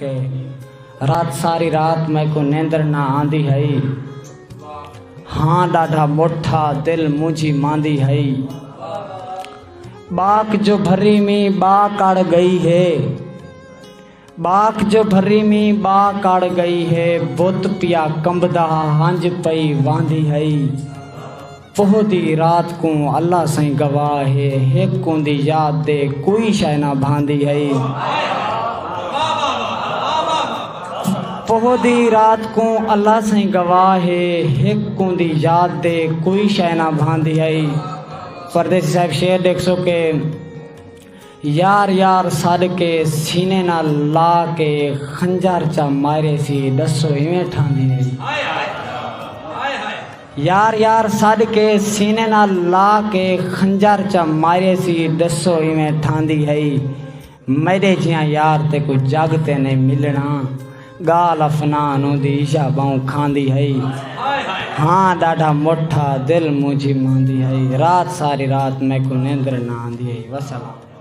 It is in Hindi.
के रात सारी रात मैं को नींदर ना आंदी है। हाँ डाढ़ा मोटा दिल मुझी मांदी है। बाक जो भरी में बाक अड़ गई है, बाक जो भरी में बाक अड़ गई है। बुत पिया कंबदा हंज पई वांदी है। पोहदी रात को अल्लाह सही गवाह है, एक कोंदी याद दे कोई शय ना भांदी है। पोहदी रात को अल्लाह सही गवाह है, एक कोंदी याद दे कोई शय ना भांदी है। परदेसी साहब शेर देख सो के यार यार साड़ के सीने ना ला के खंजार चा मारे सी दसो इवें ठांदी है। यार यार साड़ के सीने ना ला के खंजार चा मारे सी दसो इवें ठांदी है। मेरे जिया यार ते को जागते ने मिलना, गाल अफनान दी ईशा बाऊ खांदी है। हाँ डाढ़ा मोटा दिल मुझी मांदी है, रात सारी रात मैं को नींदर ना आंदी है। वसलाम।